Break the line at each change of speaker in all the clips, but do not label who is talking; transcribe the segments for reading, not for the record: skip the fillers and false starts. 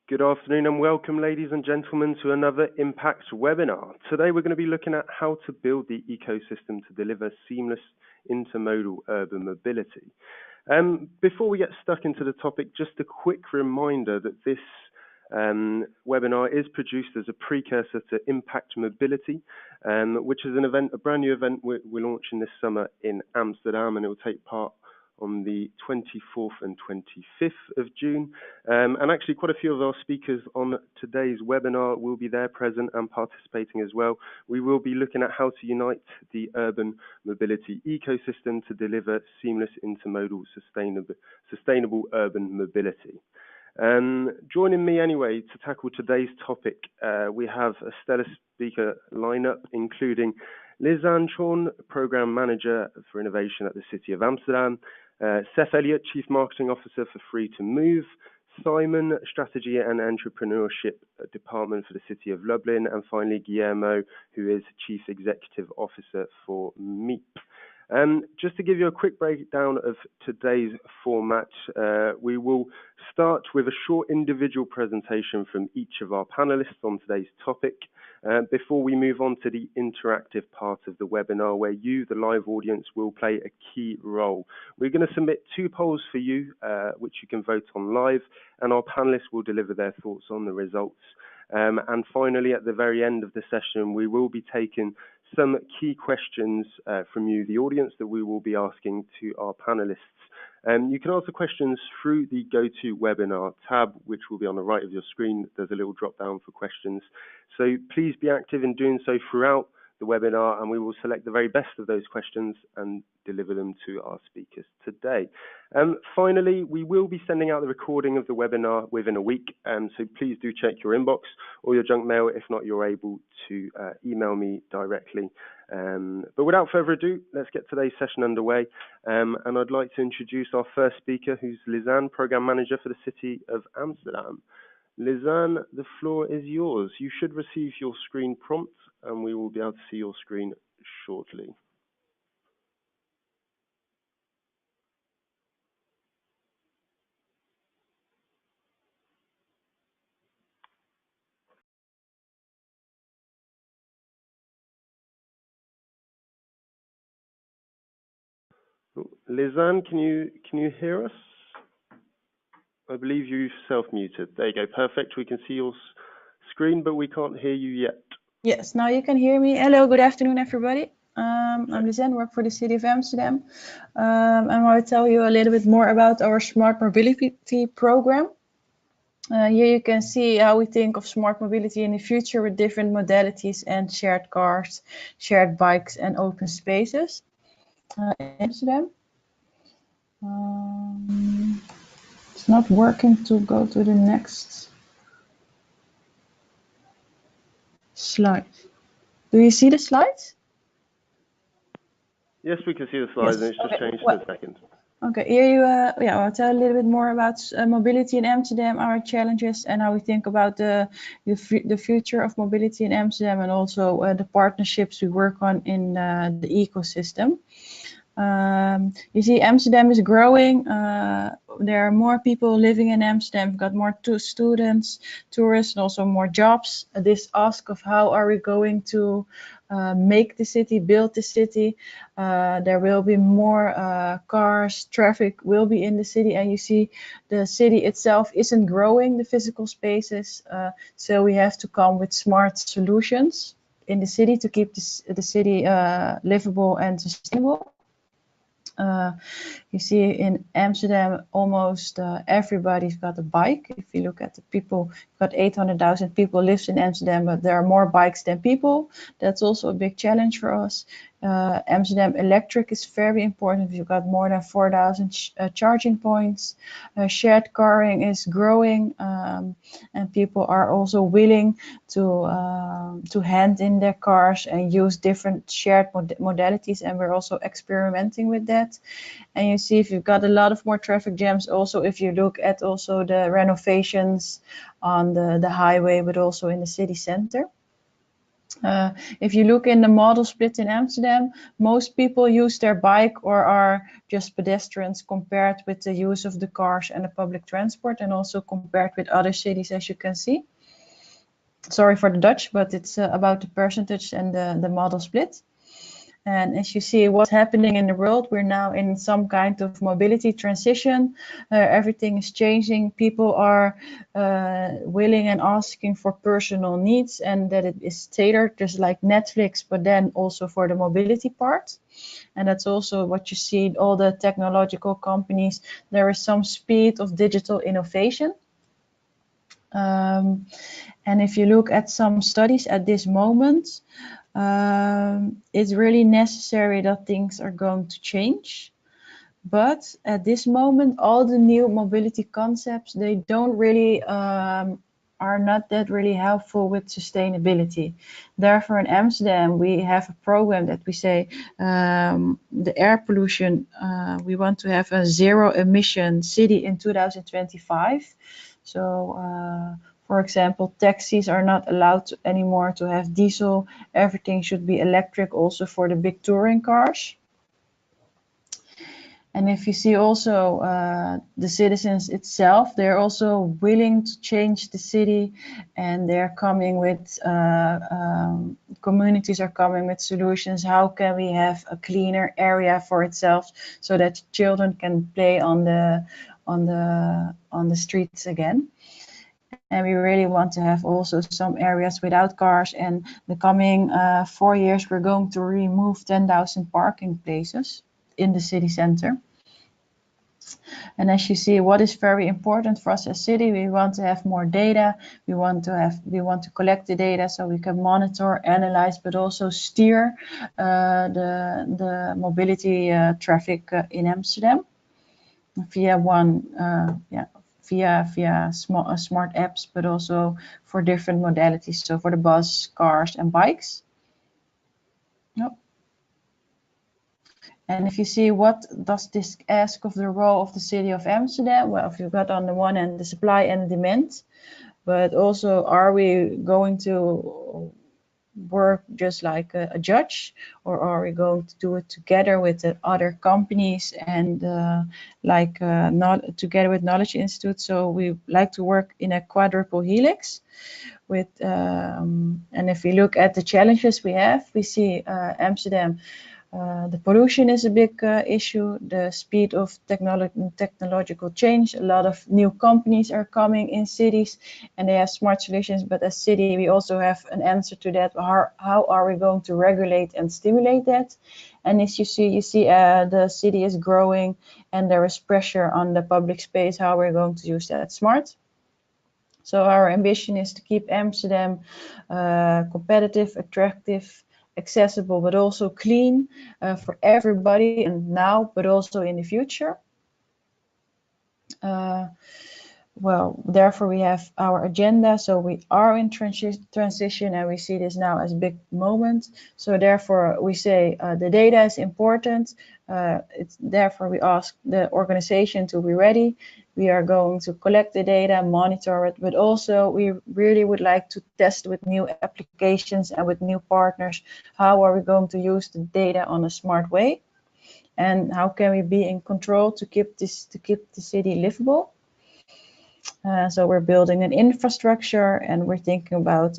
Good afternoon and welcome, ladies and gentlemen, to another Impact webinar. Today we're going to be looking at how to build the ecosystem to deliver seamless intermodal urban mobility. Before we get stuck into the topic, just a quick reminder that this webinar is produced as a precursor to Impact Mobility, which is an event, a brand new event we're launching this summer in Amsterdam, and it will take part on the 24th and 25th of June. And actually quite a few of our speakers on today's webinar will be there present and participating as well. We will be looking at how to unite the urban mobility ecosystem to deliver seamless intermodal sustainable urban mobility. Joining me anyway to tackle today's topic, we have a stellar speaker lineup, including Lisanne Chorn, Program Manager for Innovation at the City of Amsterdam, Seth Elliott, Chief Marketing Officer for Free to Move, Simon, Strategy and Entrepreneurship Department for the City of Lublin, and finally Guillermo, who is Chief Executive Officer for MEEP. Just to give you a quick breakdown of today's format, we will start with a short individual presentation from each of our panelists on today's topic, before we move on to the interactive part of the webinar, where you, the live audience, will play a key role. We're going to submit 2 polls for you, which you can vote on live, and our panelists will deliver their thoughts on the results. And finally, at the very end of the session, we will be taking some key questions from you, the audience, that we will be asking to our panelists. You can answer questions through the GoToWebinar tab, which will be on the right of your screen. There's a little drop down for questions. So please be active in doing so throughout the webinar, and we will select the very best of those questions and deliver them to our speakers today. Finally, we will be sending out the recording of the webinar within a week, so please do check your inbox or your junk mail. If not, you're able to email me directly. But without further ado, let's get today's session underway. And I'd like to introduce our first speaker, who's Lisanne, Program Manager for the City of Amsterdam. Lisanne, the floor is yours. You should receive your screen prompt, and we will be able to see your screen shortly. Lisanne, can you hear us? I believe you've self-muted. There you go. Perfect. We can see your screen, but we can't hear you yet.
Yes, now you can hear me. Hello, good afternoon, everybody. I'm Lisanne, work for the City of Amsterdam. I want to tell you a little bit more about our smart mobility program. Here you can see how we think of smart mobility in the future with different modalities and shared cars, shared bikes, and open spaces in Amsterdam. It's not working to go to the next slide. Do you see the slides?
Yes, we can see the slides, yes. And it's just changed for a second.
Okay, here you, I'll tell a little bit more about mobility in Amsterdam, our challenges, and how we think about the future of mobility in Amsterdam, and also the partnerships we work on in the ecosystem. You see, Amsterdam is growing. There are more people living in Amsterdam. We've got more students, tourists, and also more jobs. This ask of how are we going to make the city, build the city. There will be more cars, traffic will be in the city, and you see the city itself isn't growing, the physical spaces. So we have to come with smart solutions in the city to keep the city livable and sustainable. You see in Amsterdam, almost everybody's got a bike. If you look at the people, got 800,000 people lives in Amsterdam, but there are more bikes than people. That's also a big challenge for us. Amsterdam electric is very important. You've got more than 4,000 charging points. Shared carring is growing, and people are also willing to hand in their cars and use different shared modalities, and we're also experimenting with that. And you see if you've got a lot of more traffic jams, also if you look at also the renovations on the highway, but also in the city center. If you look in the model split in Amsterdam, most people use their bike or are just pedestrians compared with the use of the cars and the public transport, and also compared with other cities, as you can see. Sorry for the Dutch, but it's about the percentage and the model split. And as you see what's happening in the world, we're now in some kind of mobility transition. Everything is changing. People are willing and asking for personal needs, and that it is tailored just like Netflix, but then also for the mobility part. And that's also what you see in all the technological companies. There is some speed of digital innovation. And if you look at some studies at this moment, it's really necessary that things are going to change. But at this moment, all the new mobility concepts, they don't really are not that really helpful with sustainability. Therefore, in Amsterdam, we have a program that we say the air pollution, we want to have a zero emission city in 2025. So, for example, taxis are not allowed anymore to have diesel. Everything should be electric, also for the big touring cars. And if you see also the citizens itself, they're also willing to change the city, and they're coming with communities are coming with solutions. How can we have a cleaner area for itself so that children can play on the streets again? And we really want to have also some areas without cars. And the coming 4 years, we're going to remove 10,000 parking places in the city center. And as you see, what is very important for us as city, we want to have more data. We want to collect the data so we can monitor, analyze, but also steer the mobility traffic in Amsterdam via smart apps, but also for different modalities. So for the bus, cars, and bikes. Yep. And if you see what does this ask of the role of the city of Amsterdam, well, if you've got on the one hand the supply and demand, but also are we going to work just like a judge, or are we going to do it together with the other companies and not together with Knowledge Institute? So we like to work in a quadruple helix with, and if we look at the challenges we have, we see Amsterdam. The pollution is a big issue, the speed of technological change. A lot of new companies are coming in cities and they have smart solutions, but as city, we also have an answer to that. How are we going to regulate and stimulate that? And as you see the city is growing and there is pressure on the public space. How are we going to use that smart? So our ambition is to keep Amsterdam competitive, attractive, accessible, but also clean for everybody, and now, but also in the future. Well, therefore we have our agenda. So we are in transition, and we see this now as a big moment. So therefore we say the data is important. Therefore we ask the organization to be ready. We are going to collect the data, monitor it, but also we really would like to test with new applications and with new partners. How are we going to use the data on a smart way? And how can we be in control to keep the city livable? So we're building an infrastructure, and we're thinking about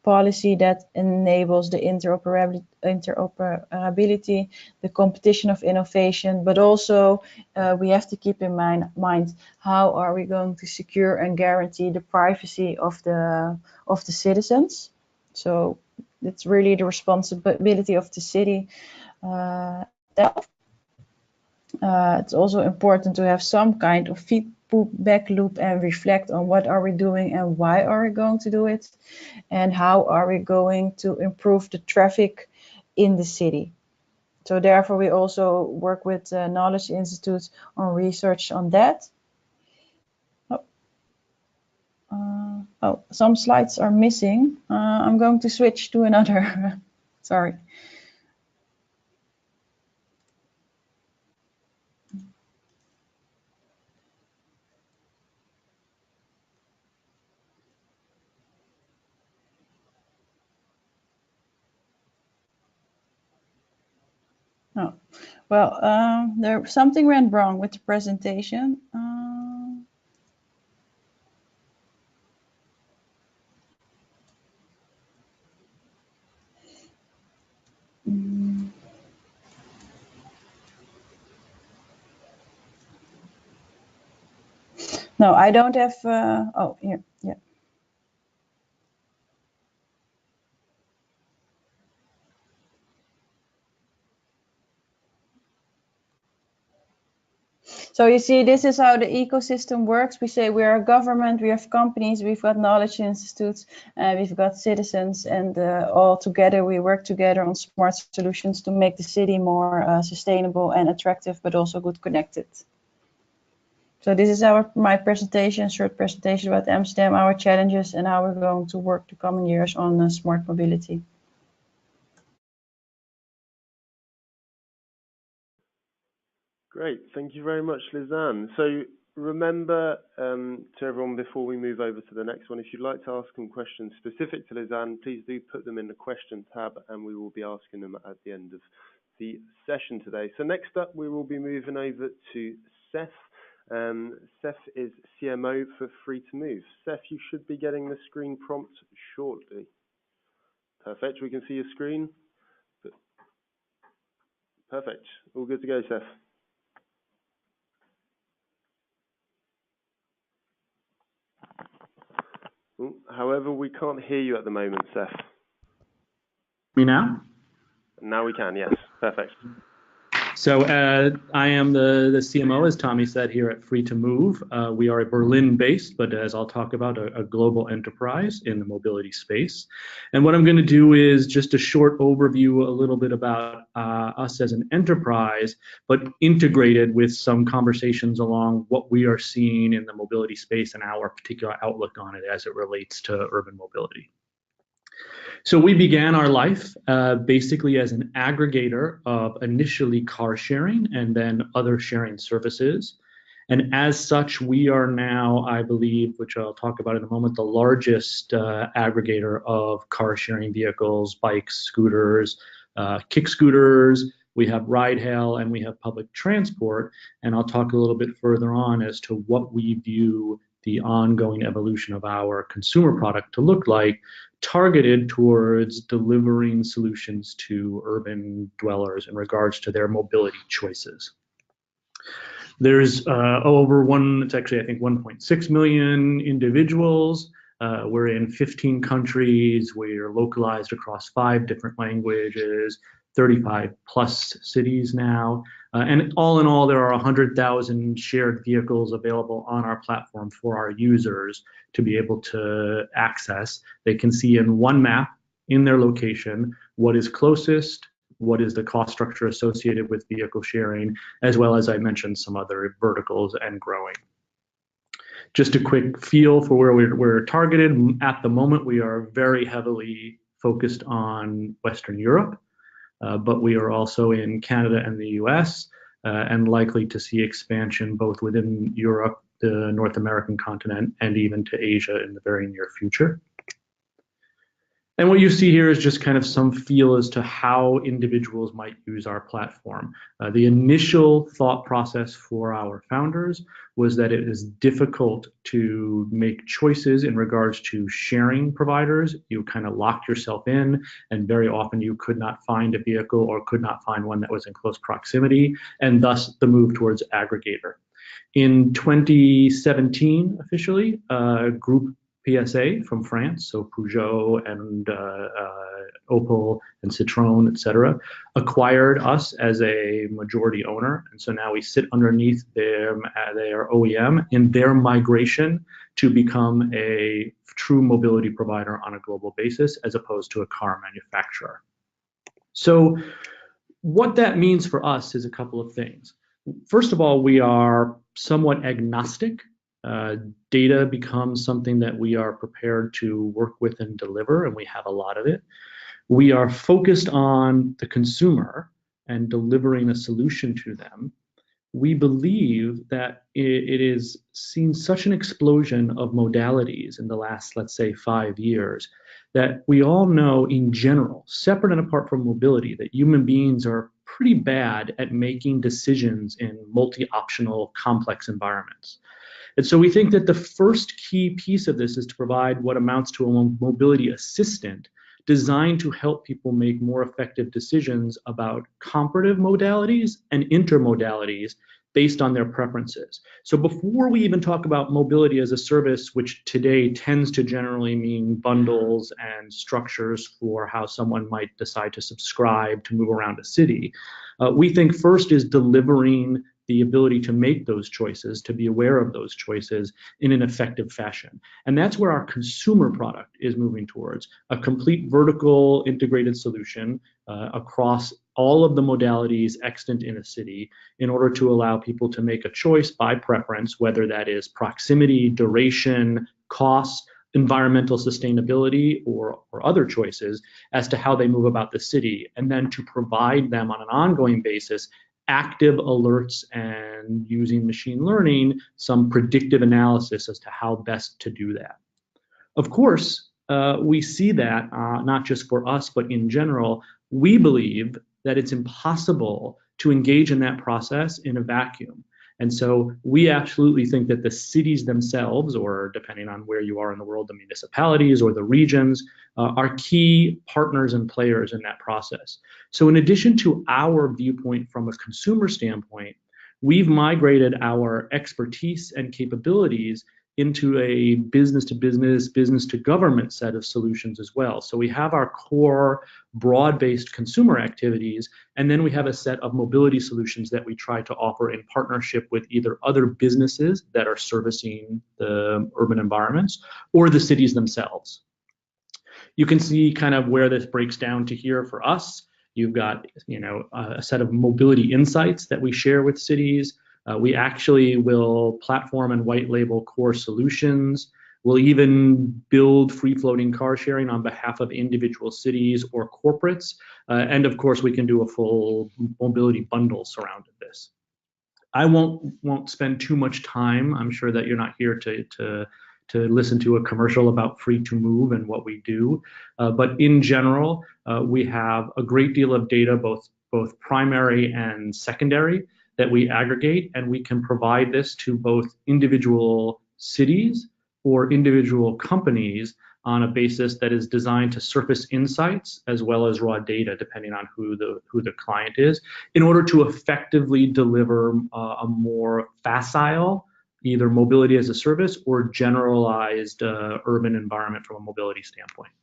policy that enables the interoperability, the competition of innovation, but also we have to keep in mind how are we going to secure and guarantee the privacy of the citizens. So it's really the responsibility of the city itself. It's also important to have some kind of feedback loop and reflect on what are we doing and why are we going to do it, and how are we going to improve the traffic in the city. So therefore we also work with Knowledge Institute on research on that. Some slides are missing. I'm going to switch to another. Sorry. Oh, well, there something went wrong with the presentation. Mm, no, I don't have. Oh, here, yeah. So you see, this is how the ecosystem works. We say we are a government, we have companies, we've got knowledge institutes, we've got citizens, and all together we work together on smart solutions to make the city more sustainable and attractive, but also good connected. So this is my presentation, short presentation about Amsterdam, our challenges, and how we're going to work the coming years on smart mobility.
Great, thank you very much, Lizanne. So remember, to everyone, before we move over to the next one, if you'd like to ask some questions specific to Lizanne, please do put them in the question tab, and we will be asking them at the end of the session today. So next up, we will be moving over to Seth. Seth is CMO for Free to Move. Seth, you should be getting the screen prompt shortly. Perfect, we can see your screen. Perfect, all good to go, Seth. However, we can't hear you at the moment, Seth.
Me now?
Now we can, yes. Perfect.
So I am the CMO, as Tommy said, here at Free to Move. We are a Berlin-based, but as I'll talk about, a global enterprise in the mobility space. And what I'm going to do is just a short overview, a little bit about us as an enterprise, but integrated with some conversations along what we are seeing in the mobility space and our particular outlook on it as it relates to urban mobility. So we began our life basically as an aggregator of initially car sharing and then other sharing services. And as such, we are now, I believe, which I'll talk about in a moment, the largest aggregator of car sharing vehicles, bikes, scooters, kick scooters. We have ride hail and we have public transport. And I'll talk a little bit further on as to what we view the ongoing evolution of our consumer product to look like, targeted towards delivering solutions to urban dwellers in regards to their mobility choices. There's it's actually I think 1.6 million individuals. We're in 15 countries. We're localized across 5 different languages, 35 plus cities now. And all in all, there are 100,000 shared vehicles available on our platform for our users to be able to access. They can see in one map in their location what is closest, what is the cost structure associated with vehicle sharing, as well as I mentioned some other verticals and growing. Just a quick feel for where we're targeted. At the moment, we are very heavily focused on Western Europe. But we are also in Canada and the US, and likely to see expansion both within Europe, the North American continent, and even to Asia in the very near future. And what you see here is just kind of some feel as to how individuals might use our platform. The initial thought process for our founders was that it is difficult to make choices in regards to sharing providers. You kind of locked yourself in, and very often you could not find a vehicle or could not find one that was in close proximity, and thus the move towards aggregator. In 2017, officially, Group PSA from France, so Peugeot and Opel and Citroën, etc., acquired us as a majority owner, and so now we sit underneath their OEM in their migration to become a true mobility provider on a global basis, as opposed to a car manufacturer. So what that means for us is a couple of things. First of all, we are somewhat agnostic. Data becomes something that we are prepared to work with and deliver, and we have a lot of it. We are focused on the consumer and delivering a solution to them. We believe that it is seen such an explosion of modalities in the last, let's say, 5 years, that we all know in general, separate and apart from mobility, that human beings are pretty bad at making decisions in multi-optional complex environments. And so we think that the first key piece of this is to provide what amounts to a mobility assistant designed to help people make more effective decisions about comparative modalities and intermodalities based on their preferences. So before we even talk about mobility as a service, which today tends to generally mean bundles and structures for how someone might decide to subscribe to move around a city, we think first is delivering the ability to make those choices, to be aware of those choices in an effective fashion. And that's where our consumer product is moving towards, a complete vertical integrated solution across all of the modalities extant in a city in order to allow people to make a choice by preference, whether that is proximity, duration, cost, environmental sustainability, or other choices as to how they move about the city, and then to provide them on an ongoing basis active alerts and using machine learning, some predictive analysis as to how best to do that. Of course, we see that not just for us, but in general, we believe that it's impossible to engage in that process in a vacuum. And so we absolutely think that the cities themselves, or depending on where you are in the world, the municipalities or the regions, are key partners and players in that process. So in addition to our viewpoint from a consumer standpoint, we've migrated our expertise and capabilities into a business-to-business, business-to-government set of solutions as well. So we have our core broad-based consumer activities, and then we have a set of mobility solutions that we try to offer in partnership with either other businesses that are servicing the urban environments or the cities themselves. You can see kind of where this breaks down to here for us. You've got, a set of mobility insights that we share with cities. We actually will platform and white label core solutions. We'll even build free-floating car sharing on behalf of individual cities or corporates. And of course, we can do a full mobility bundle surrounded this. I won't spend too much time. I'm sure that you're not here to listen to a commercial about Free to Move and what we do. But in general, we have a great deal of data, both primary and secondary, that we aggregate, and we can provide this to both individual cities or individual companies on a basis that is designed to surface insights as well as raw data, depending on who the client is, in order to effectively deliver a more facile, either mobility as a service or generalized urban environment from a mobility standpoint.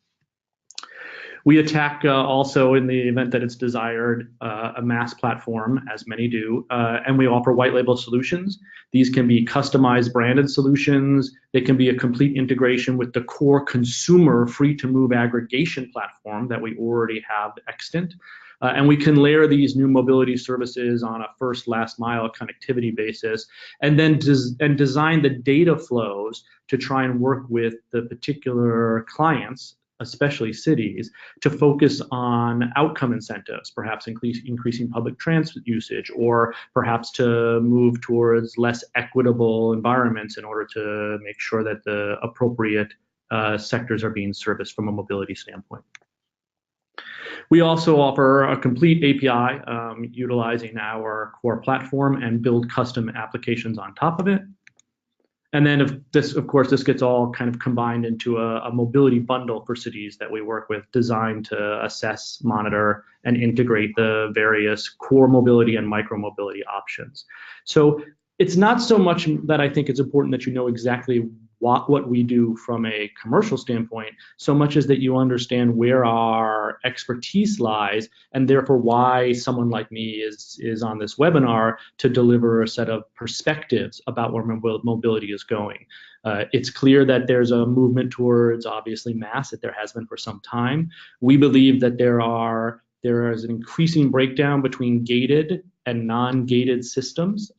We attack also, in the event that it's desired, a mass platform, as many do, and we offer white label solutions. These can be customized branded solutions. They can be a complete integration with the core consumer free-to-move aggregation platform that we already have extant. And we can layer these new mobility services on a first last mile connectivity basis, and then design the data flows to try and work with the particular clients, especially cities, to focus on outcome incentives, perhaps increasing public transit usage, or perhaps to move towards less equitable environments in order to make sure that the appropriate sectors are being serviced from a mobility standpoint. We also offer a complete API utilizing our core platform and build custom applications on top of it. And then of course, this gets all kind of combined into a mobility bundle for cities that we work with, designed to assess, monitor, and integrate the various core mobility and micro mobility options. So it's not so much that I think it's important that you know exactly what we do from a commercial standpoint, so much as that you understand where our expertise lies, and therefore why someone like me is on this webinar to deliver a set of perspectives about where mobility is going. It's clear that there's a movement towards, obviously, mass, that there has been for some time. We believe that there is an increasing breakdown between gated and non-gated systems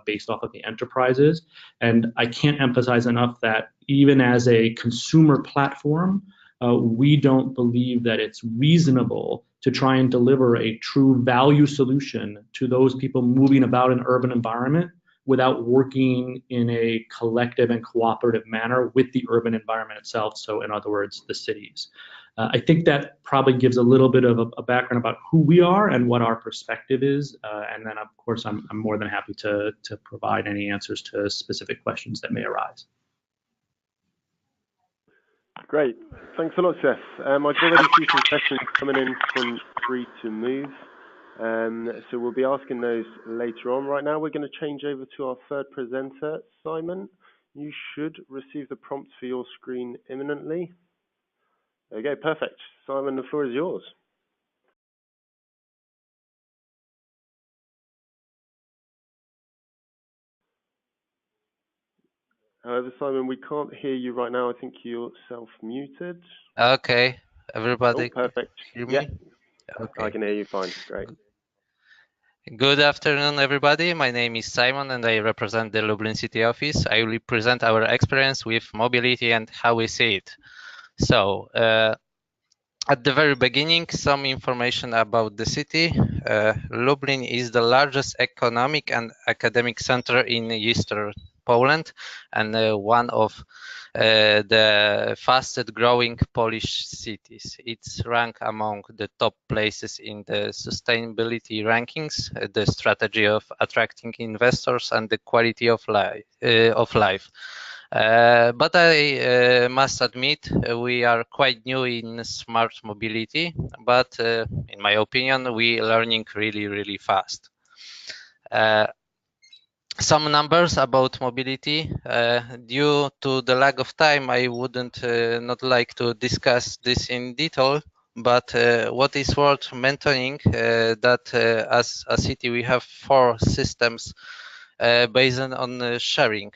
based off of the enterprises. And I can't emphasize enough that even as a consumer platform, we don't believe that it's reasonable to try and deliver a true value solution to those people moving about an urban environment without working in a collective and cooperative manner with the urban environment itself. So in other words, the cities. I think that probably gives a little bit of a background about who we are and what our perspective is. And then, of course, I'm more than happy to provide any answers to specific questions that may arise.
Great. Thanks a lot, Seth. I can already see some questions coming in from Free to Move. So we'll be asking those later on. Right now, we're going to change over to our third presenter, Simon. You should receive the prompts for your screen imminently. Okay, perfect. Simon, the floor is yours. However, Simon, we can't hear you right now. I think you're self-muted.
Okay, everybody.
Oh, perfect.
Hear me?
Yeah,
okay.
I can hear you fine. Great.
Good afternoon, everybody. My name is Simon, and I represent the Lublin City Office. I will present our experience with mobility and how we see it. So, at the very beginning, some information about the city. Lublin is the largest economic and academic center in Eastern Poland and one of the fastest growing Polish cities. It's ranked among the top places in the sustainability rankings, the strategy of attracting investors and the quality of life. But I must admit we are quite new in smart mobility, but in my opinion, we are learning really fast. Some numbers about mobility. Due to the lack of time, I wouldn't not like to discuss this in detail, but what is worth mentioning that as a city we have 4 systems based on sharing.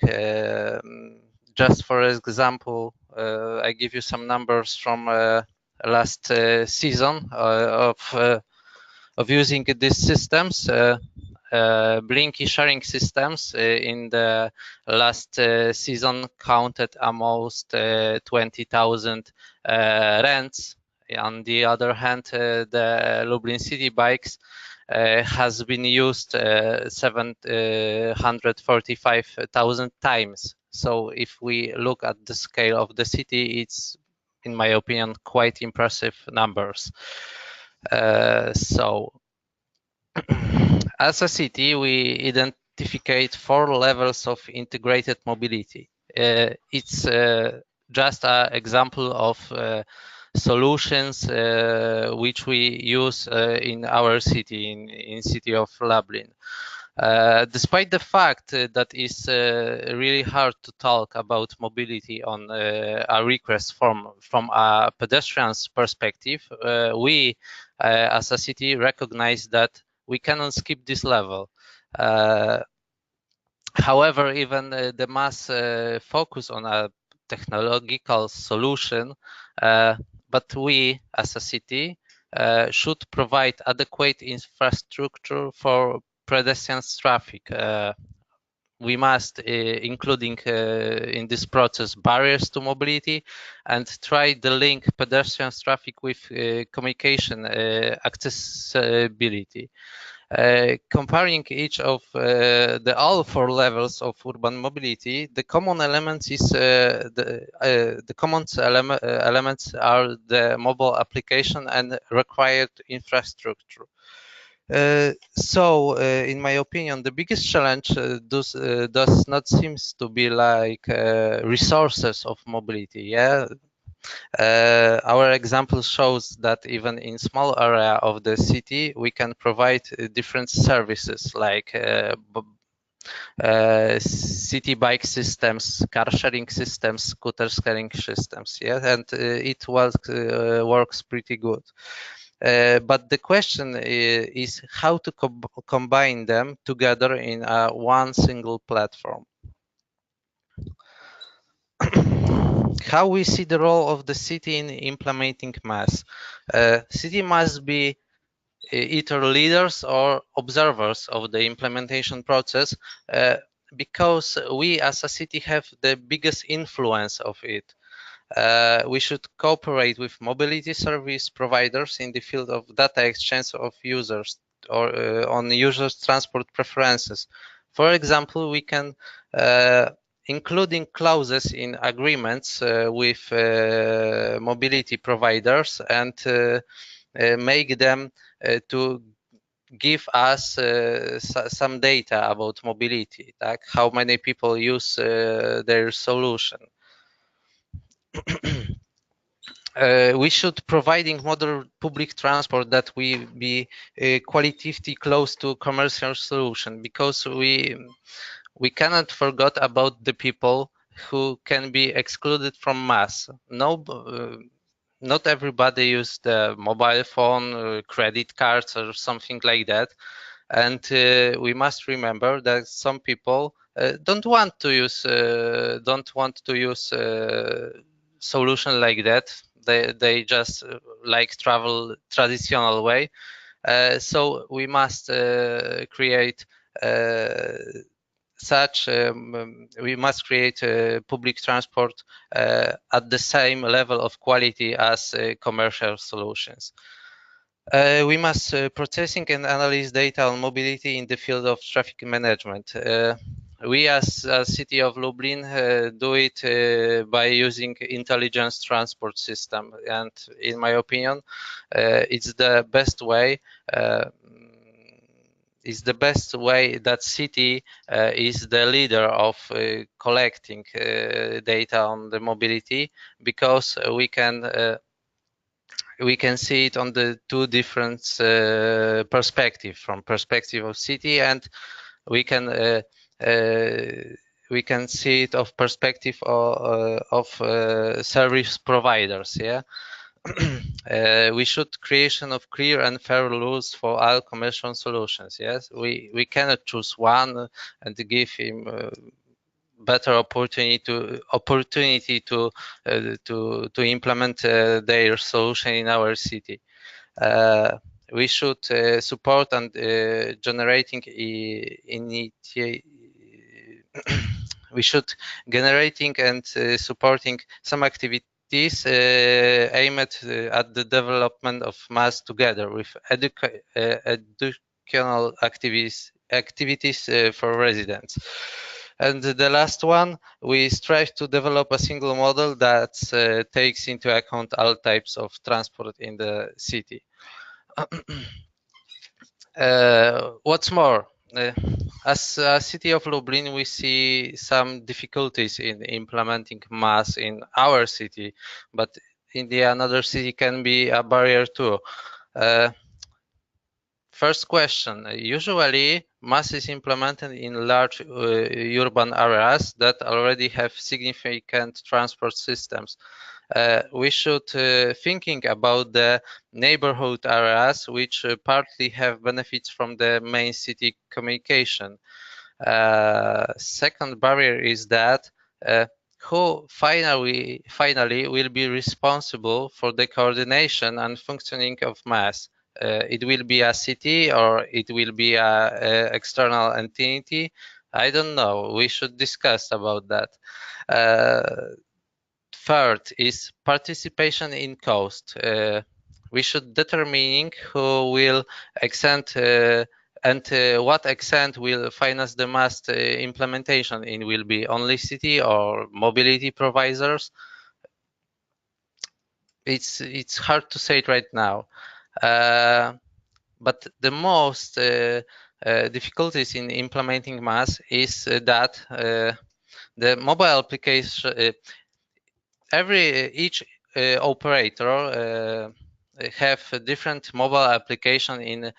Just for example, I give you some numbers from last season of using these systems. Blinky sharing systems in the last season counted almost 20,000 rents. On the other hand, the Lublin City bikes has been used 745,000 times. So if we look at the scale of the city, it's, in my opinion, quite impressive numbers. So as a city, we identified 4 levels of integrated mobility. It's just an example of solutions which we use in our city, in city of Lublin. Despite the fact that it's really hard to talk about mobility on a request from a pedestrian's perspective, we as a city recognize that we cannot skip this level. However, even the mass focus on a technological solution, but we as a city should provide adequate infrastructure for pedestrians traffic. We must, including in this process, barriers to mobility and try to link pedestrians traffic with communication accessibility. Comparing each of the all 4 levels of urban mobility, the common elements is elements are the mobile application and required infrastructure. So, in my opinion, the biggest challenge does not seems to be like resources of mobility. Yeah, our example shows that even in small area of the city, we can provide different services like city bike systems, car sharing systems, scooter sharing systems. Yeah, and it works pretty good. But the question is how to combine them together in one single platform. How we see the role of the city in implementing MaaS. City must be either leaders or observers of the implementation process because we as a city have the biggest influence of it. We should cooperate with mobility service providers in the field of data exchange of users or on users' transport preferences. For example, we can including clauses in agreements with mobility providers and make them to give us some data about mobility, like how many people use their solution. We should providing modern public transport that will be qualitatively close to commercial solution, because we cannot forget about the people who can be excluded from mass. No, not everybody use the mobile phone, credit cards, or something like that, and we must remember that some people don't want to use solution like that. They just like travel traditional way. So we must create we must create public transport at the same level of quality as commercial solutions. We must processing and analyze data on mobility in the field of traffic management. We as a city of Lublin do it by using intelligence transport system, and in my opinion it's the best way that city is the leader of collecting data on the mobility, because we can see it on the two different perspectives, from perspective of city, and we can see it of perspective of service providers. Yeah. We should creation of clear and fair rules for all commercial solutions. Yes, we cannot choose one and give him better opportunity to implement their solution in our city. We should support and generating we should generating and supporting some activities aimed at the development of mass together with educational activities for residents. And the last one, we strive to develop a single model that takes into account all types of transport in the city. What's more, as a city of Lublin, we see some difficulties in implementing mass in our city, but in the another city can be a barrier too. First question, usually mass is implemented in large urban areas that already have significant transport systems. We should thinking about the neighborhood areas which partly have benefits from the main city communication. Second barrier is that who finally will be responsible for the coordination and functioning of mass. It will be a city or it will be a external entity. I don't know. We should discuss about that. Third is participation in cost. We should determine who will extend and what extent will finance the mass implementation. It will be only city or mobility providers. It's hard to say it right now. But the most difficulties in implementing mass is that the mobile application, each operator have a different mobile application in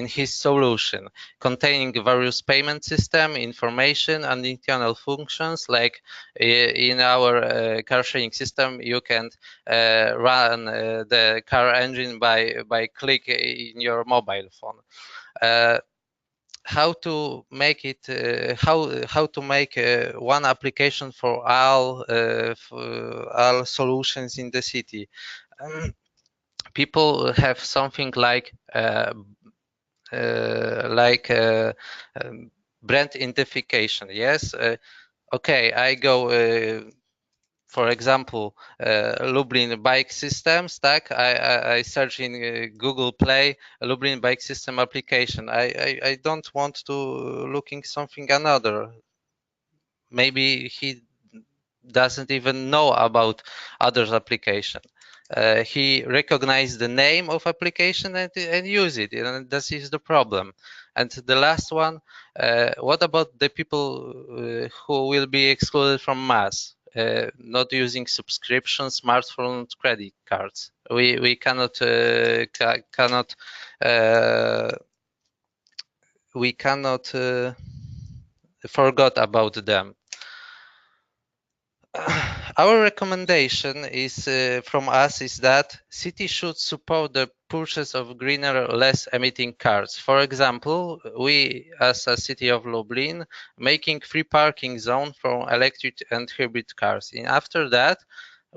his solution, containing various payment system information and internal functions. Like in our car sharing system, you can run the car engine by click in your mobile phone. How to make it how to make one application for all solutions in the city. People have something like brand identification. Yes, okay, I go for example, Lublin bike system stack. I search in Google Play Lublin bike system application. I don't want to looking something another. maybe he doesn't even know about others application. He recognizes the name of application and use it, and this is the problem. And the last one, what about the people who will be excluded from mass, not using subscription, smartphones, credit cards? We cannot forget about them. Our recommendation is from us is that cities should support the purchase of greener, less emitting cars. For example, we as a city of Lublin making free parking zone for electric and hybrid cars. And after that,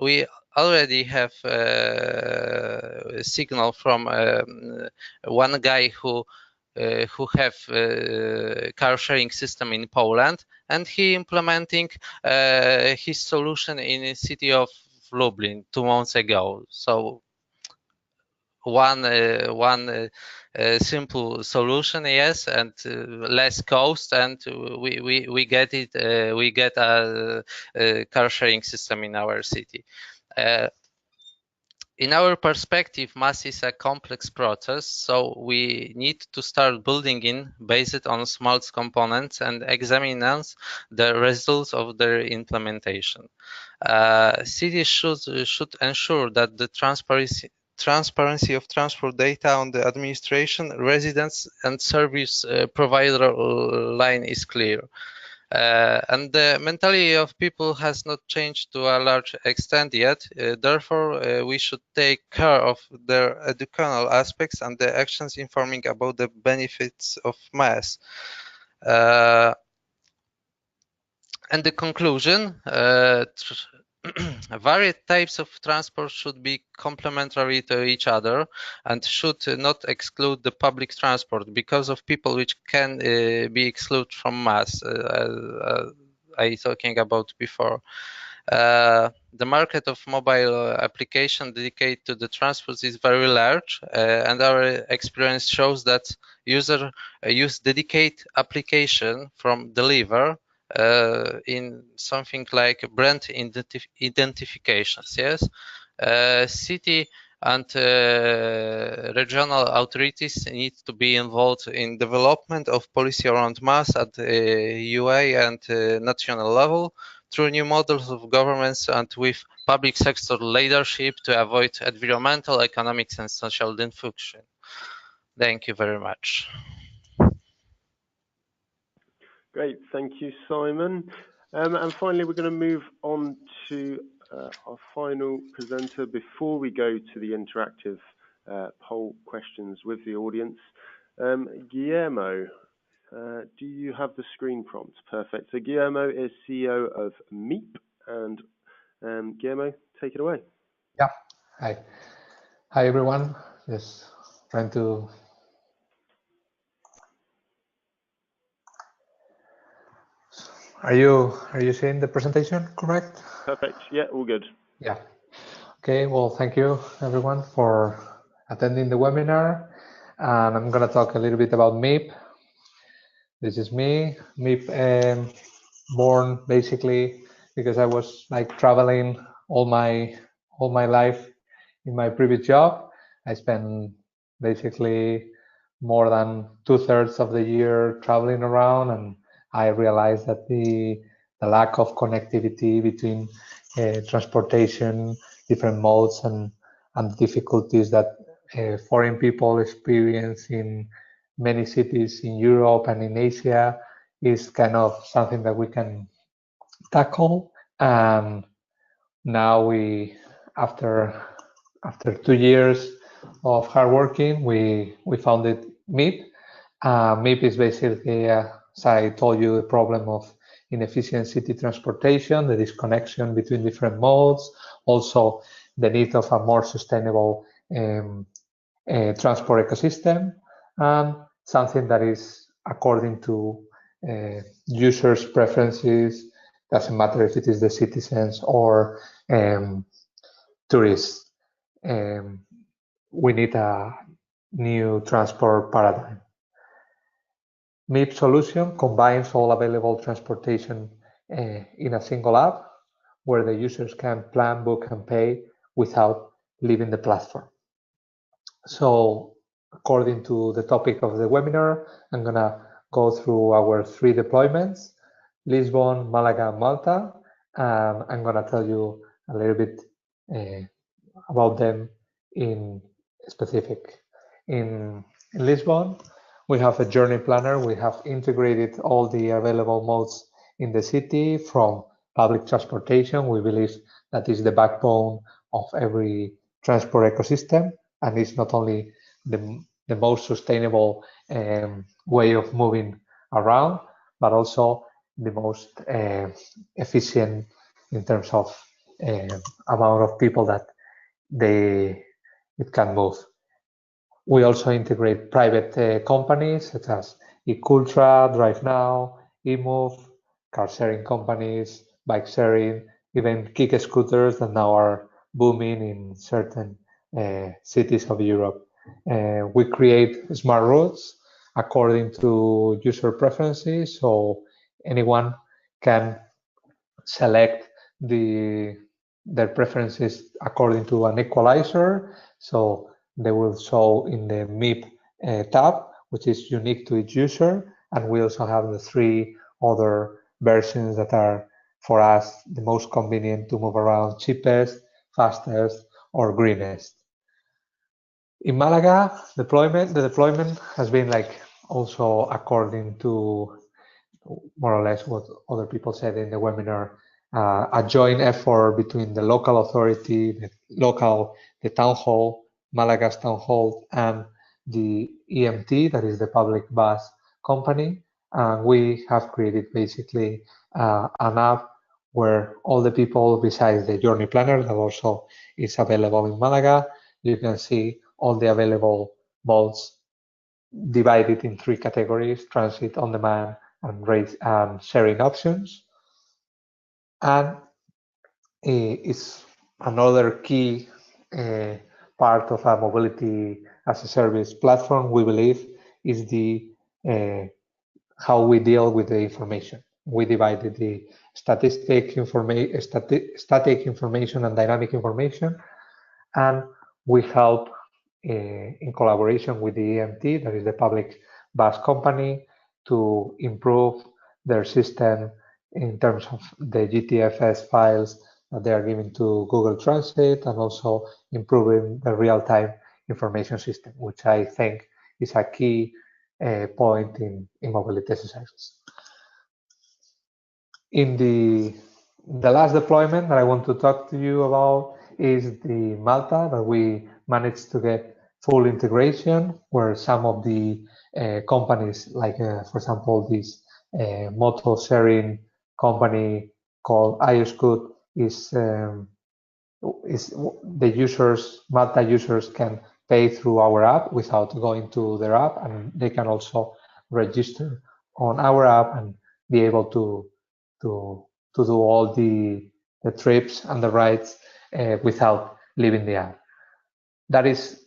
we already have a signal from one guy who have car sharing system in Poland, and he implementing his solution in the city of Lublin 2 months ago. So one simple solution, yes, and less cost, and we get it. We get a car sharing system in our city. In our perspective, mass is a complex process, so we need to start building in based on small components and examine the results of their implementation. Cities should ensure that the transparency of transport data on the administration, residents, and service provider line is clear. And the mentality of people has not changed to a large extent yet. Therefore, we should take care of their educational aspects and the actions informing about the benefits of mass. And the conclusion, varied types of transport should be complementary to each other and should not exclude the public transport because of people which can be excluded from mass, I talking about before. The market of mobile application dedicated to the transport is very large, and our experience shows that users use dedicated application from deliver in something like brand identifications, yes? City and regional authorities need to be involved in development of policy around mass at UA and national level through new models of governments and with public sector leadership to avoid environmental, economic and social dysfunction. Thank you very much.
Great, thank you, Simon. And finally, we're going to move on to our final presenter before we go to the interactive poll questions with the audience. Guillermo, do you have the screen prompt? Perfect. So Guillermo is CEO of MEEP, and Guillermo, take it away.
Yeah. Hi. Hi, everyone. Just trying to. Are you seeing the presentation correct?
Perfect. Yeah, all good.
Yeah. Okay. Well, thank you everyone for attending the webinar, and I'm going to talk a little bit about MEEP. This is me. MEEP, born basically because I was like traveling all my life in my previous job. I spent basically more than 2/3 of the year traveling around, and I realized that the lack of connectivity between transportation, different modes, and the difficulties that foreign people experience in many cities in Europe and in Asia is kind of something that we can tackle. And now we, after 2 years of hard working, we founded MEEP. MEEP is basically, as I told you, the problem of inefficient city transportation, the disconnection between different modes, also the need of a more sustainable transport ecosystem, and something that is according to users' preferences. Doesn't matter if it is the citizens or tourists. We need a new transport paradigm. MEEP solution combines all available transportation in a single app where the users can plan, book, and pay without leaving the platform. So according to the topic of the webinar, I'm gonna go through our 3 deployments, Lisbon, Malaga, and Malta. I'm gonna tell you a little bit about them in specific. In Lisbon, we have a journey planner. We have integrated all the available modes in the city from public transportation. We believe that is the backbone of every transport ecosystem, and it's not only the most sustainable way of moving around, but also the most efficient in terms of amount of people that it can move. We also integrate private companies such as eCultra, DriveNow, eMove, car sharing companies, bike sharing, even kick scooters that now are booming in certain cities of Europe. We create smart routes according to user preferences, so anyone can select their preferences according to an equalizer. So they will show in the MIP tab, which is unique to each user. And we also have the 3 other versions that are, for us, the most convenient to move around: cheapest, fastest, or greenest. In Malaga, the deployment has been like also according to more or less what other people said in the webinar, a joint effort between the local authority, the town hall, Malaga's town hall, and the EMT, that is the public bus company. And we have created basically an app where all the people, besides the journey planner that also is available in Malaga, you can see all the available modes divided in 3 categories: transit, on demand, and rate and sharing options. And it's another key part of a mobility as a service platform, we believe, is the how we deal with the information. We divided the static information and dynamic information, and we help in collaboration with the EMT, that is the public bus company, to improve their system in terms of the GTFS files that they are giving to Google Translate, and also improving the real-time information system, which I think is a key point in mobility as a service. In the last deployment that I want to talk to you about is the Malta, that we managed to get full integration, where some of the companies, like for example this motor sharing company called iScoot, is the users, Malta users, can pay through our app without going to their app, and they can also register on our app and be able to do all the trips and the rides without leaving the app. That is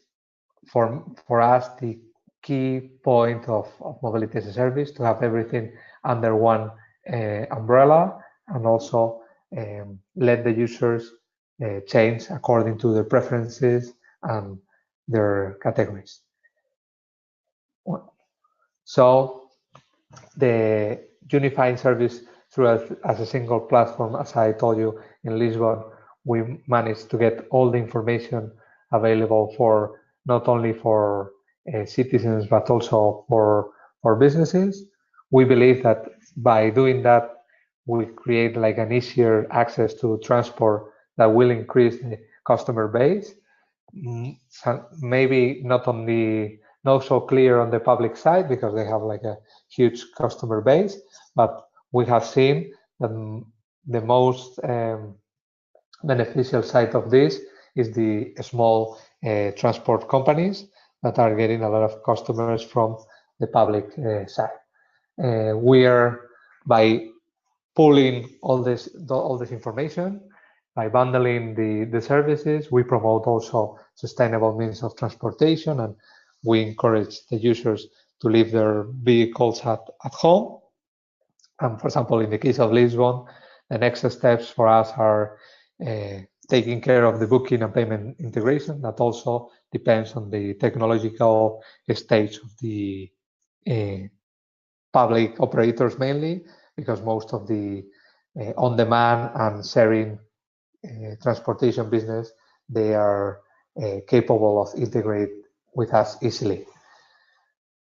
for us the key point of mobility as a service, to have everything under one umbrella, and also let the users change according to their preferences and their categories. So the unifying service as a single platform, as I told you, in Lisbon, we managed to get all the information available for not only for citizens but also for businesses. We believe that by doing that, we create like an easier access to transport that will increase the customer base. So maybe not so clear on the public side, because they have like a huge customer base, but we have seen that the most beneficial side of this is the small transport companies that are getting a lot of customers from the public side. We are, by pulling all this information, by bundling the services, we promote also sustainable means of transportation, and we encourage the users to leave their vehicles at home. And for example, in the case of Lisbon, the next steps for us are taking care of the booking and payment integration. That also depends on the technological stage of the public operators mainly, because most of the on-demand and sharing transportation business, they are capable of integrate with us easily.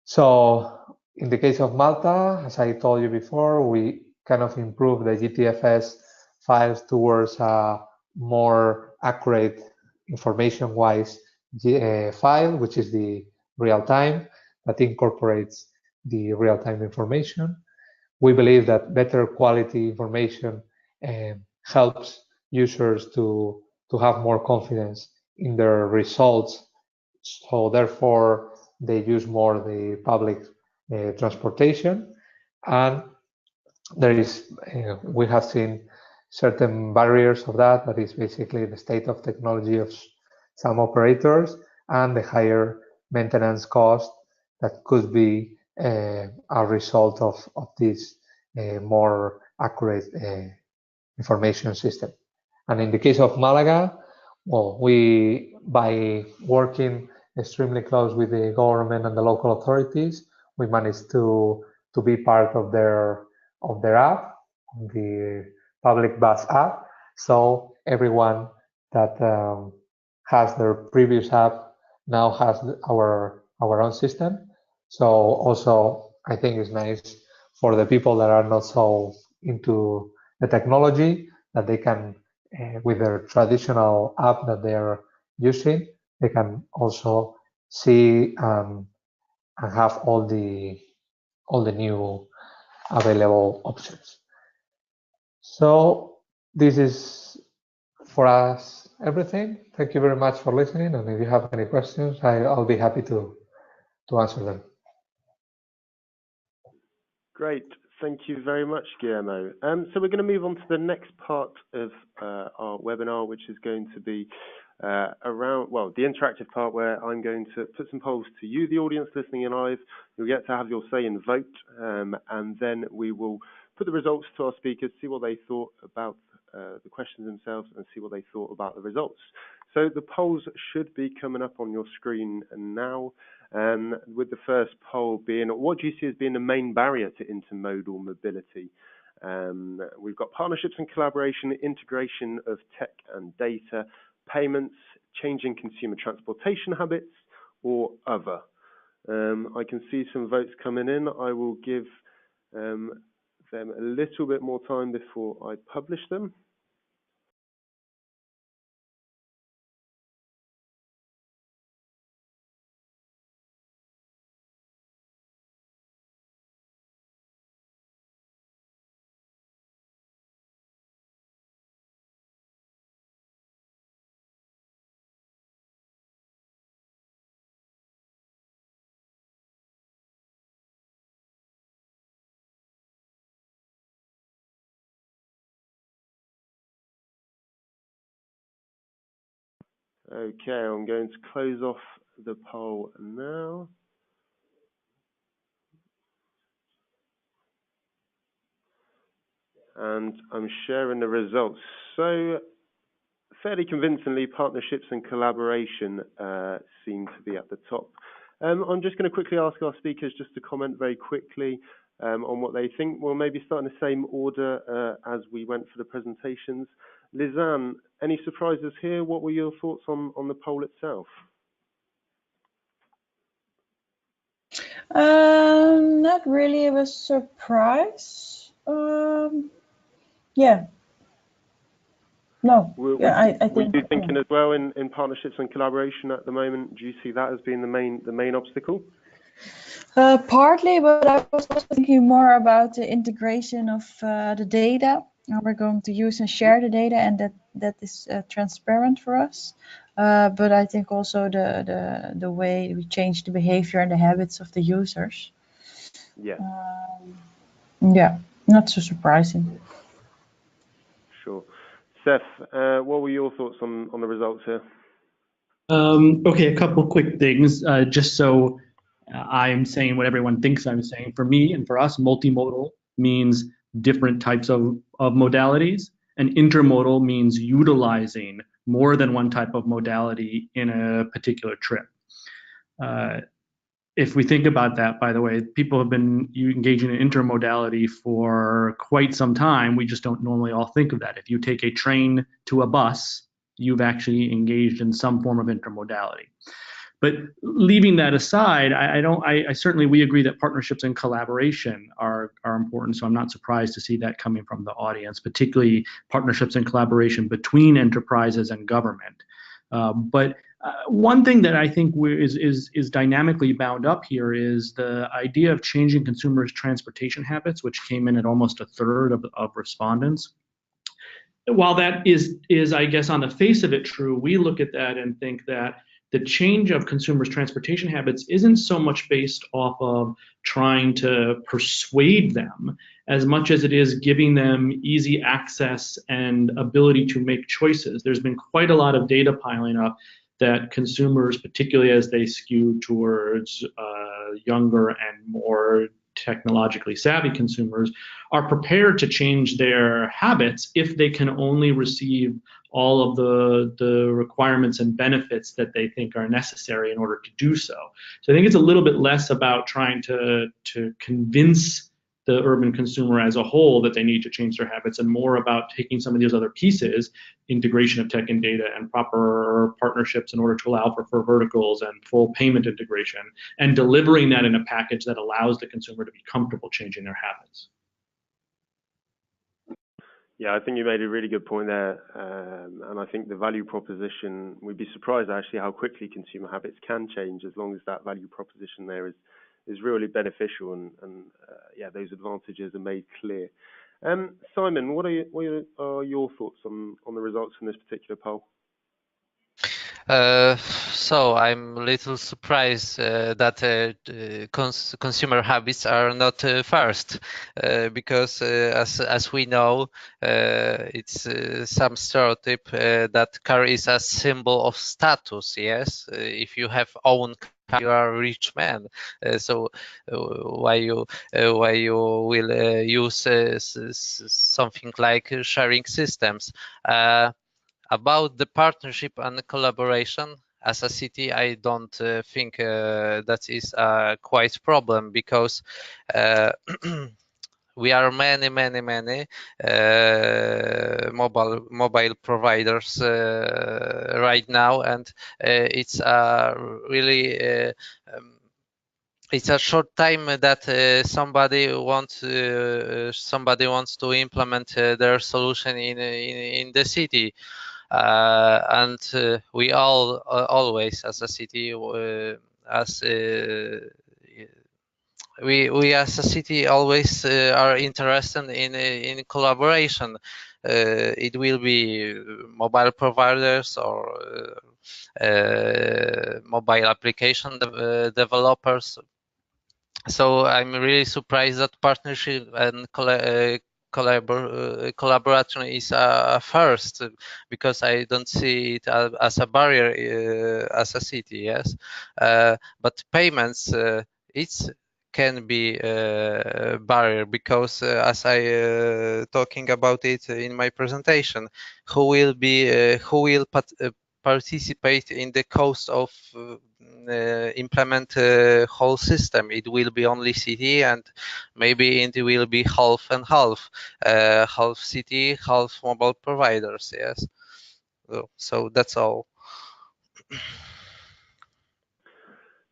So in the case of Malta, as I told you before, we kind of improve the GTFS files towards a more accurate information-wise file, which is the real-time, that incorporates the real-time information. We believe that better quality information helps users to have more confidence in their results. So therefore, they use more the public transportation. And there is, we have seen certain barriers of that. That is basically the state of technology of some operators and the higher maintenance cost that could be a result of this more accurate information system. And in the case of Malaga, well, we, by working extremely close with the government and the local authorities, we managed to be part of their app, the public bus app. So everyone that has their previous app now has our own system. So also, I think it's nice for the people that are not so into the technology, that they can, with their traditional app that they are using, they can also see and have all the new available options. So this is for us everything. Thank you very much for listening, and if you have any questions, I'll be happy to answer them.
Great. Thank you very much, Guillermo. So we're going to move on to the next part of our webinar, which is going to be around, well, the interactive part where I'm going to put some polls to you, the audience listening in live. You'll get to have your say and vote, and then we will put the results to our speakers, see what they thought about the questions themselves, and see what they thought about the results. So the polls should be coming up on your screen now. With the first poll being, what do you see as being the main barrier to intermodal mobility? We've got partnerships and collaboration, integration of tech and data, payments, changing consumer transportation habits, or other. I can see some votes coming in. I will give them a little bit more time before I publish them. Okay, I'm going to close off the poll now. And I'm sharing the results. So, fairly convincingly, partnerships and collaboration seem to be at the top. I'm just going to quickly ask our speakers just to comment very quickly on what they think. We'll maybe start in the same order as we went for the presentations. Lizanne, any surprises here? What were your thoughts on the poll itself?
Not really of a surprise. Yeah. No. I think.
Were you thinking as well in partnerships and collaboration at the moment? Do you see that as being the main obstacle?
Partly, but I was also thinking more about the integration of the data. How we're going to use and share the data, and that is transparent for us. But I think also the way we change the behavior and the habits of the users.
Yeah.
Yeah, not so surprising.
Sure. Seth, what were your thoughts on the results here?
Okay, a couple quick things, just so I'm saying what everyone thinks I'm saying. For me and for us, multimodal means different types of modalities, and intermodal means utilizing more than one type of modality in a particular trip. If we think about that, by the way, people have been engaging in intermodality for quite some time. We just don't normally all think of that. If you take a train to a bus, you've actually engaged in some form of intermodality. But leaving that aside, I certainly, we agree that partnerships and collaboration are important. So I'm not surprised to see that coming from the audience, particularly partnerships and collaboration between enterprises and government. But one thing that I think is dynamically bound up here is the idea of changing consumers' transportation habits, which came in at almost a third of respondents. While that is, I guess, on the face of it true, we look at that and think that the change of consumers' transportation habits isn't so much based off of trying to persuade them as much as it is giving them easy access and ability to make choices. There's been quite a lot of data piling up that consumers, particularly as they skew towards younger and more technologically savvy consumers, are prepared to change their habits if they can only receive all of the requirements and benefits that they think are necessary in order to do so. So I think it's a little bit less about trying to convince the urban consumer as a whole that they need to change their habits, and more about taking some of these other pieces, integration of tech and data and proper partnerships in order to allow for verticals and full payment integration, and delivering that in a package that allows the consumer to be comfortable changing their habits.
Yeah, I think you made a really good point there, and I think the value proposition, we'd be surprised actually how quickly consumer habits can change as long as that value proposition there is really beneficial, and yeah, those advantages are made clear. Simon, what are your thoughts on the results from this particular poll?
So I'm a little surprised that consumer habits are not first, because as we know, it's some stereotype that car is a symbol of status. Yes, if you have own car, you are a rich man. So why you will use something like sharing systems? About the partnership and collaboration, as a city, I don't think that is quite a problem, because we are many mobile providers right now, and it's really it's a short time that somebody wants to implement their solution in the city. And we always, as a city, we as a city always are interested in collaboration. It will be mobile providers or mobile application developers. So I'm really surprised that partnership and collaboration is first, because I don't see it as a barrier as a city. Yes, but payments it can be a barrier, because as I talking about it in my presentation, who will participate in the cost of implement whole system? It will be only city, and maybe it will be half and half, half city, half mobile providers. Yes, so that's all.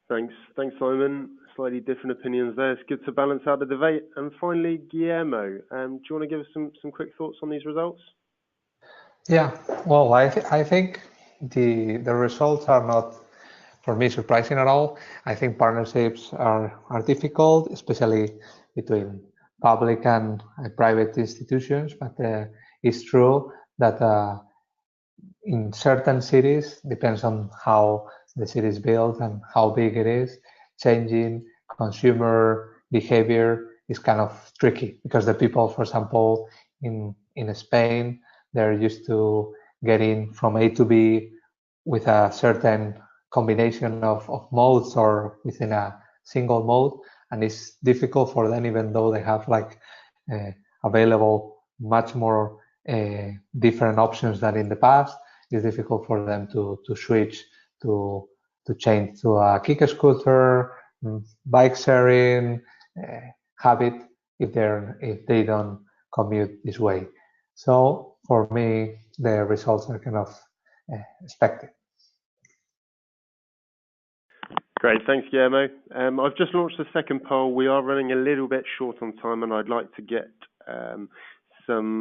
Thanks, Simon. Slightly different opinions there. It's good to balance out the debate. And finally, Guillermo, do you want to give us some quick thoughts on these results?
Yeah, well, I think the results are not, for me, surprising at all. I think partnerships are difficult, especially between public and private institutions. But it's true that in certain cities, depends on how the city is built and how big it is, changing consumer behavior is kind of tricky, because the people, for example, in Spain, they're used to getting from A to B with a certain combination of modes or within a single mode, and it's difficult for them, even though they have like available much more different options than in the past, it's difficult for them to switch to change to a kick scooter, bike sharing habit if they don't commute this way. So for me, the results are kind of expected.
Great, thanks, Guillermo. I've just launched the second poll. We are running a little bit short on time, and I'd like to get some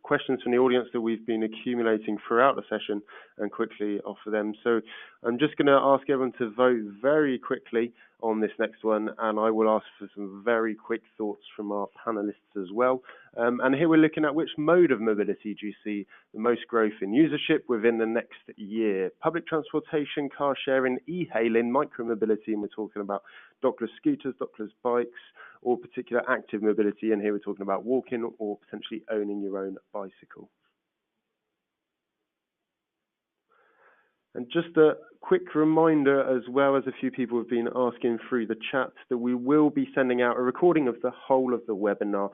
questions from the audience that we've been accumulating throughout the session and quickly offer them. So I'm just going to ask everyone to vote very quickly on this next one, and I will ask for some very quick thoughts from our panelists as well. And here we're looking at which mode of mobility do you see the most growth in usership within the next year? Public transportation, car sharing, e-hailing, micromobility, and we're talking about dockless scooters, dockless bikes, or particular active mobility, and here we're talking about walking or potentially owning your own bicycle. And just a quick reminder, as well as a few people have been asking through the chat, that we will be sending out a recording of the whole of the webinar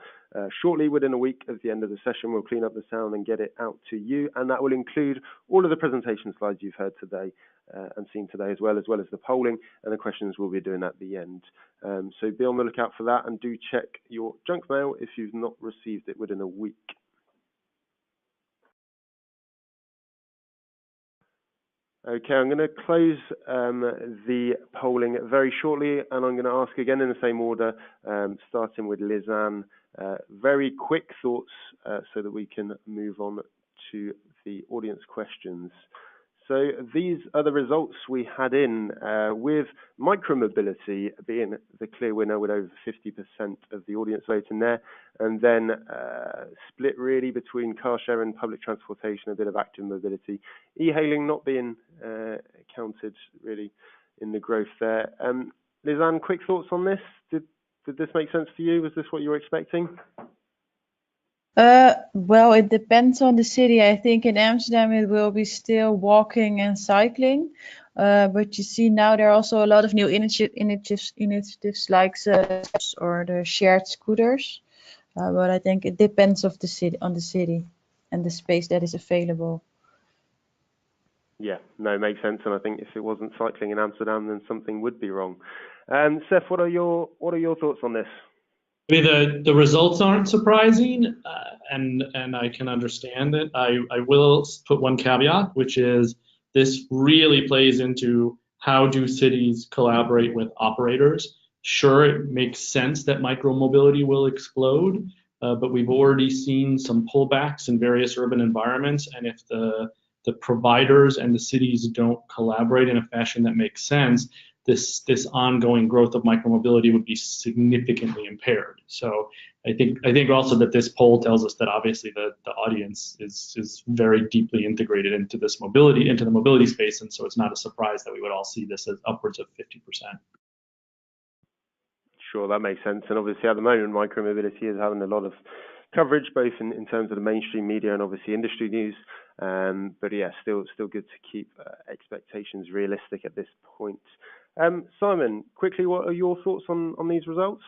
shortly. Within a week of the end of the session, we'll clean up the sound and get it out to you, and that will include all of the presentation slides you've heard today and seen today, as well as the polling and the questions we'll be doing at the end. So be on the lookout for that, and do check your junk mail if you've not received it within a week. Okay, I'm going to close the polling very shortly, and I'm going to ask again in the same order, starting with Lizanne. Very quick thoughts so that we can move on to the audience questions. So these are the results we had in with micromobility being the clear winner with over 50% of the audience voting there, and then split really between car sharing, public transportation, a bit of active mobility, e-hailing not being counted really in the growth there. Lizanne, quick thoughts on this? Did this make sense to you? Was this what you were expecting?
Well, it depends on the city. I think in Amsterdam it will be still walking and cycling, but you see now there are also a lot of new initiatives like or the shared scooters. But I think it depends on the city and the space that is available.
Yeah, no, it makes sense. And I think if it wasn't cycling in Amsterdam, then something would be wrong. Seth, what are your thoughts on this?
I mean, the results aren't surprising, and I can understand it. I will put one caveat, which is this really plays into how do cities collaborate with operators. Sure, it makes sense that micromobility will explode, but we've already seen some pullbacks in various urban environments, and if the providers and the cities don't collaborate in a fashion that makes sense, this ongoing growth of micromobility would be significantly impaired. So I think also that this poll tells us that obviously the audience is very deeply integrated into the mobility space, and so it's not a surprise that we would all see this as upwards of 50%.
Sure, that makes sense. And obviously at the moment, micromobility is having a lot of coverage, both in terms of the mainstream media and obviously industry news. But yeah, still good to keep expectations realistic at this point. Simon, quickly, what are your thoughts on these results?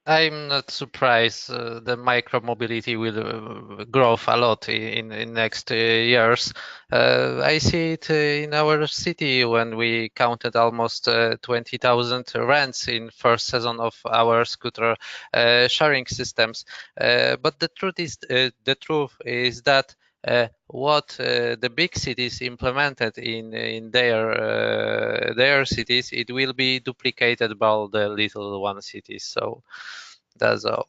I'm not surprised. The micromobility will grow a lot in next years. I see it in our city when we counted almost 20,000 rents in first season of our scooter sharing systems. But the truth is that what the big cities implemented in their cities, it will be duplicated by the little one cities. So that's all.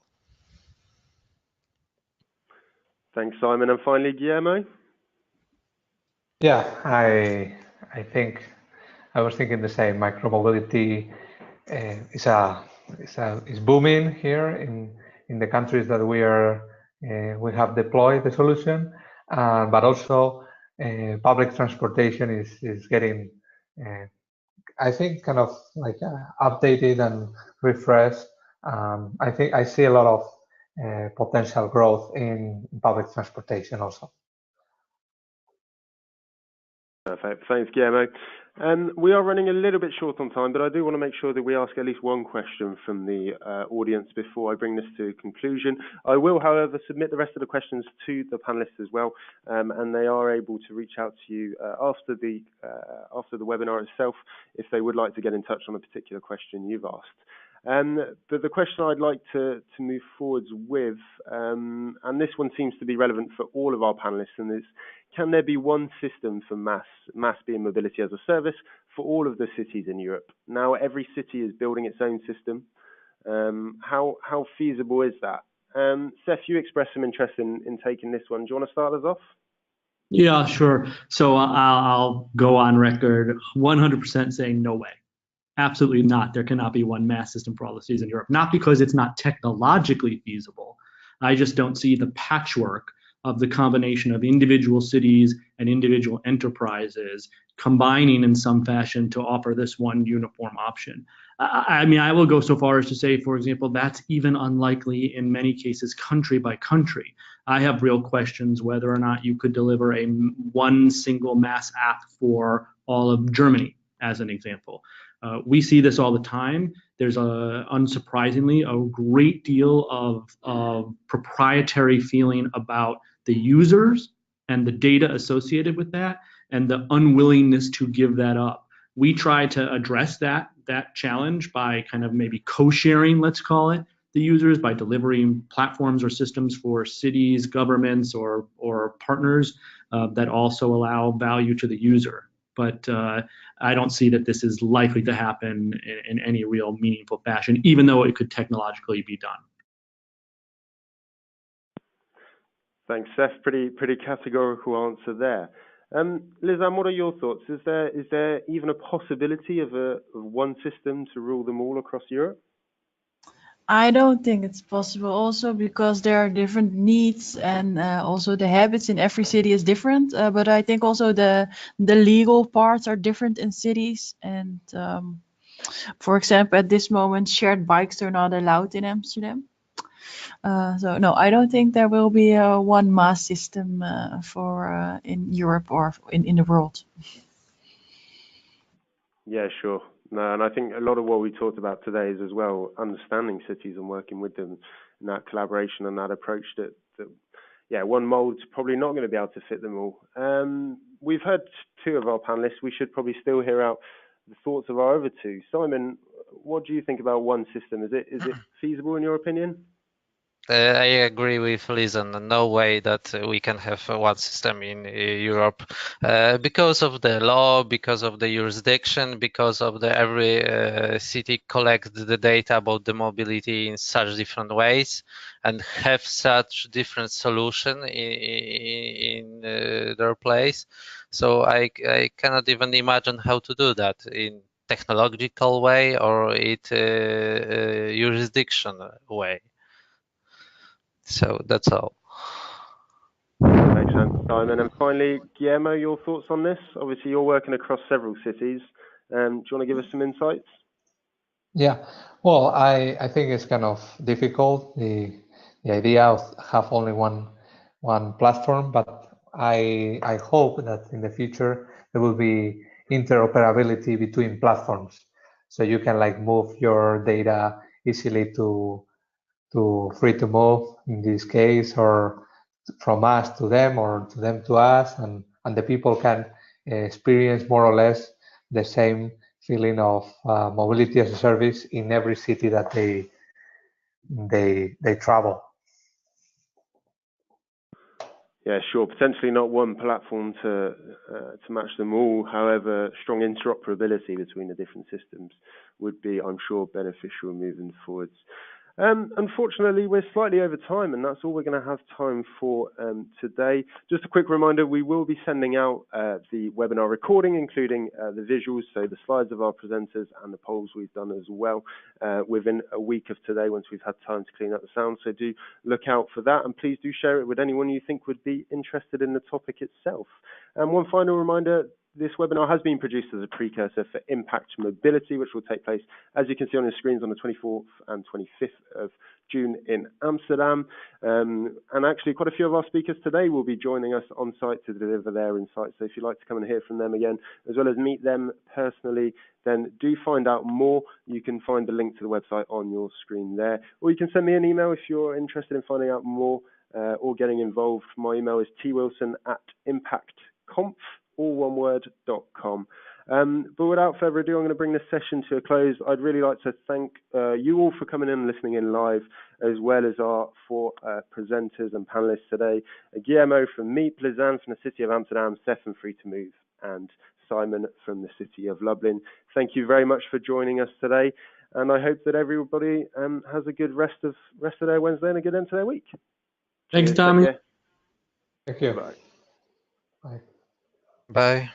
Thanks, Simon. And finally, Guillermo.
Yeah, I think I was thinking the same. Micromobility is booming here in the countries that we have deployed the solution, but also public transportation is getting, I think, kind of like updated and refreshed. I think I see a lot of potential growth in public transportation also.
Perfect. Thanks, Guillermo. We are running a little bit short on time, but I do want to make sure that we ask at least one question from the audience before I bring this to conclusion. I will, however, submit the rest of the questions to the panelists as well, and they are able to reach out to you after the webinar itself if they would like to get in touch on a particular question you've asked. But the question I'd like to move forwards with, and this one seems to be relevant for all of our panelists, and is, can there be one system for mass being mobility as a service for all of the cities in Europe? Now every city is building its own system. How feasible is that? Seth, you expressed some interest in taking this one. Do you want to start us off?
Yeah, sure. So I'll go on record 100% saying no way. Absolutely not. There cannot be one mass system for all the cities in Europe. Not because it's not technologically feasible. I just don't see the patchwork of the combination of individual cities and individual enterprises combining in some fashion to offer this one uniform option. I mean, I will go so far as to say, for example, that's even unlikely in many cases country by country. I have real questions whether or not you could deliver one single mass app for all of Germany, as an example. We see this all the time. There's unsurprisingly a great deal of proprietary feeling about the users and the data associated with that, and the unwillingness to give that up. We try to address that challenge by kind of maybe co-sharing, let's call it, the users, by delivering platforms or systems for cities, governments, or partners that also allow value to the user. But I don't see that this is likely to happen in any real meaningful fashion, even though it could technologically be done.
Thanks, Seth. Pretty categorical answer there. Lizanne, what are your thoughts? Is there even a possibility of one system to rule them all across Europe?
I don't think it's possible, also because there are different needs, and also the habits in every city is different. But I think also the legal parts are different in cities. And for example, at this moment, shared bikes are not allowed in Amsterdam. So no, I don't think there will be one mass system for in Europe or in the world.
Yeah, sure. No, and I think a lot of what we talked about today is as well understanding cities and working with them in that collaboration and that approach that yeah, one mold's probably not going to be able to fit them all. We've heard two of our panelists. We should probably still hear out the thoughts of our other two. Simon, what do you think about one system? Is it feasible in your opinion?
I agree with Lizen. No way that we can have one system in Europe because of the law, because of the jurisdiction, because of the every city collects the data about the mobility in such different ways and have such different solution in their place. So I cannot even imagine how to do that in technological way or it jurisdiction way. So that's all.
Makes sense, Simon. And finally, Guillermo, your thoughts on this? Obviously, you're working across several cities. Do you want to give us some insights?
Yeah, well, I think it's kind of difficult, the idea of have only one platform, but I hope that in the future there will be interoperability between platforms, so you can like move your data easily to free to move in this case, or from us to them, or to them to us, and the people can experience more or less the same feeling of mobility as a service in every city that they travel.
Yeah, sure. Potentially not one platform to match them all. However, strong interoperability between the different systems would be, I'm sure, beneficial moving forwards. Unfortunately, we're slightly over time, and that's all we're going to have time for today. Just a quick reminder, we will be sending out the webinar recording, including the visuals, so the slides of our presenters and the polls we've done as well, within a week of today once we've had time to clean up the sound. So do look out for that, and please do share it with anyone you think would be interested in the topic itself. And one final reminder, This webinar has been produced as a precursor for Impact Mobility, which will take place, as you can see on your screens, on the 24th and 25th of June in Amsterdam. And actually, quite a few of our speakers today will be joining us on site to deliver their insights. So if you'd like to come and hear from them again, as well as meet them personally, then do find out more. You can find the link to the website on your screen there. Or you can send me an email if you're interested in finding out more or getting involved. My email is twilson@impactconf, all one word.com. But without further ado, I'm going to bring this session to a close. I'd really like to thank you all for coming in and listening in live, as well as our four presenters and panelists today. Guillermo from Meep, Lizanne from the City of Amsterdam, Stefan Free2Move, and Simon from the City of Lublin. Thank you very much for joining us today, and I hope that everybody has a good rest of their Wednesday and a good end to their week.
Thanks,
Cheers,
Tommy.
Thank you.
Bye.
Bye.
Bye.